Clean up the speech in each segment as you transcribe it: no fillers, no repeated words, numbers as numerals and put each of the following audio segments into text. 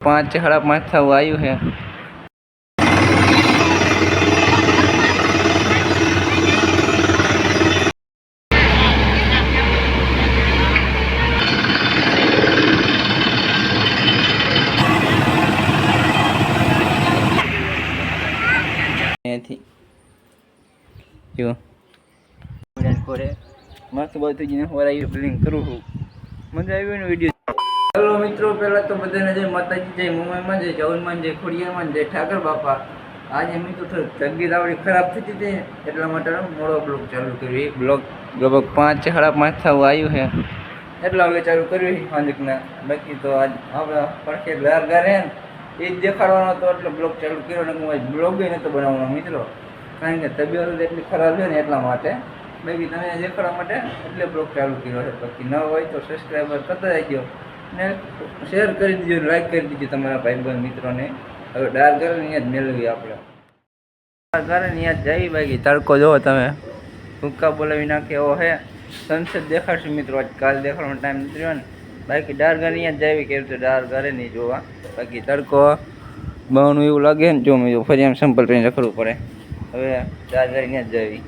5 સાડા 5 થવા આવ્યું છે. અહીંયાથી જો મસ્ત બધું વરાઈ બિલિંગ કરું છું. મજા આવી ને વિડીયો. હેલો મિત્રો, પહેલાં તો બધાને જય માતાજી, જય મુંબઈમાં, જય ચાવલમાં, જય ખોડિયારમાં, જય ઠાકર બાપા. આજે મિત્રો થોડીક તબિયત આપણી ખરાબ થતી હતી એટલા માટે મોડો બ્લોગ ચાલુ કર્યો. એક બ્લોગ લગભગ 5 સાડા 5 થવા આવ્યું છે એટલા વાગે ચાલુ કર્યું સાંજકના. બાકી તો આજ આપણા પડખે ઘર ઘરે એ જ દેખાડવાનો હતો એટલે બ્લોગ ચાલુ કર્યો. ને હું આજ બ્લોગ નહોતો બનાવવાનો મિત્રો, કારણ કે તબિયત એટલી ખરાબ છે ને એટલા માટે. બાકી તમે દેખાડવા માટે એટલે બ્લોગ ચાલુ કર્યો છે. બાકી ન હોય તો સબસ્ક્રાઈબર કરતા જજો ને શેર કરી દીજો, લાઈક કરી દીજો તમારા ભાઈબંધ મિત્રોને. હવે ડાર ઘરે અહીંયા જ મેળવી આપણે ડાર ઘરે અહીંયા જ જઈ. બાકી તડકો જોવો તમે, ભૂક્કા બોલાવી નાખે એવો હે. સનસેટ દેખાડશું મિત્રો, આજ કાલ દેખાડવાનો ટાઈમ નથી રહ્યો ને. બાકી ડાર ઘરે અહીંયા જ જાવી કેવું તો ડાર ઘરે નહીં જોવા. બાકી તડકો બહુનું એવું લાગે ને જો મેં ફરી એમ સિમ્પલ ટ્રેન રખડવું પડે. હવે ડાર ઘરે અહીંયા જ જાવી.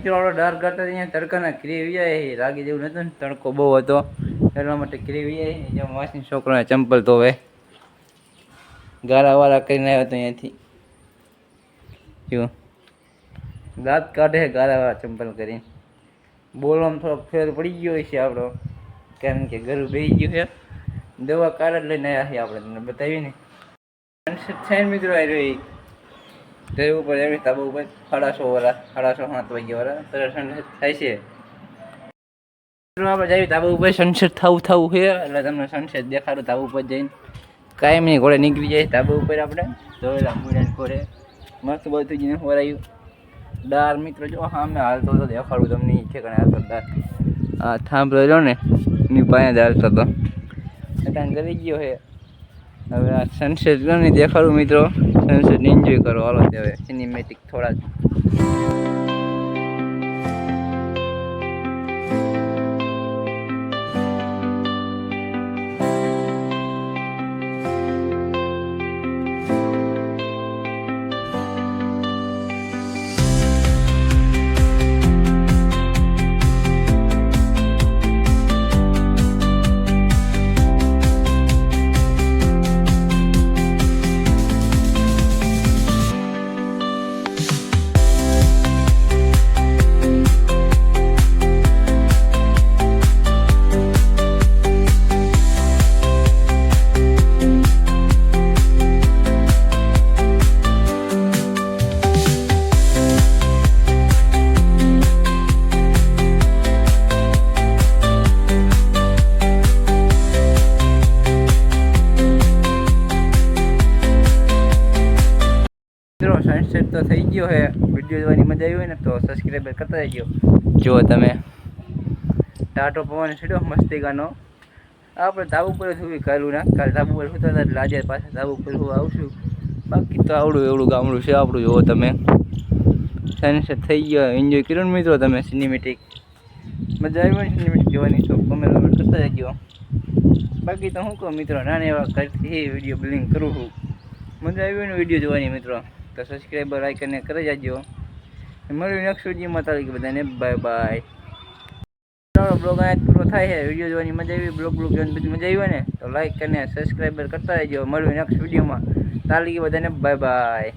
મિત્રો આપણો ડર કરતા અહીંયા તડકાના ક્રેવી જાય લાગી જેવું નતું ને, તડકો બહુ હતો એટલા માટે ક્રેવી જાય. જેમ વાસી છોકરાને ચંપલ ધોવે ગારાવાળા કરીને આવ્યો હતો અહીંયાથી, જો દાંત કાઢે ગારાવાળા ચંપલ કરીને. બોલવામાં થોડોક ફેર પડી ગયો છે આપણો, કારણ કે ઘરું બેસી ગયું છે. દવા કાર જ લઈને આવ્યા છીએ આપણે, તમને બતાવી ને. સનસેટ થાય ને મિત્રો આવી ઘર ઉપર એવી તાબા ઉપર 7:30 વાગ્યા તરત સનસેટ થાય છે. આપણે જઈએ તાબા ઉપર, સનસેટ થવું છે એટલે તમને સનસેટ દેખાડું. તાબા ઉપર જઈને કાયમ નહીં ઘોડે નીકળી જાય તાબા ઉપર આપણે ધોયેલા મૂળા ઘોડે મસ્ત બધું જઈને વરાયું. દાર મિત્રો જો સામે હાલતો હતો, દેખાડું તમને છે કે હાલતો દાર આ થાંભલો રહ્યો ને એની પાસે હાલતો હતો, ત્યાં ગરી ગયો છે. હવે આ સનસેટ નહીં દેખાડું મિત્રો, સનસેટ એન્જોય કરો. હાલો હવે સિનેમેટિક થોડા સનસેટ તો થઈ ગયો છે. વિડીયો જોવાની મજા આવી હોય ને તો સબસ્ક્રાઈબર કરતા જજો. જો તમે ટાટો પવન છેડ્યો મસ્તી ગાનો. આપણે ધાબુ ઉપર શું કરેલું ના, કાલે ધાબુ ઉપર સુતા હતા એટલે આજે પાછા ધાબુ ઉપર હું આવશું. બાકી તો આવડું એવડું ગામડું છે આપણું. જો તમે સનસેટ થઈ ગયો, એન્જોય કર્યો ને મિત્રો તમે. સિનેમેટિક મજા આવી હોય ને સિનેમેટિક જોવાની તો કમેન્ટ કરતા જજો. બાકી તો હું કહું મિત્રો, નાના એવા કરતી વિડીયો બિલિંગ કરું છું. મજા આવી હોય ને વિડીયો જોવાની મિત્રો તો સબસ્ક્રાઈબર આઇકનને કરી જાજો. મળ્યું નેક્સ્ટ વિડીયોમાં. તારીખ બધાને બાય બાય. બ્લોગ અહીંયા પૂરો થાય છે. વિડીયો જોવાની મજા આવી, બ્લોગ જોવાની બધી મજા આવી હોય ને તો લાઈક કરીને સબસ્ક્રાઈબર કરતા રહેજો. મળ્યું નેક્સ્ટ વિડીયોમાં. તારીખ બધાને બાય બાય.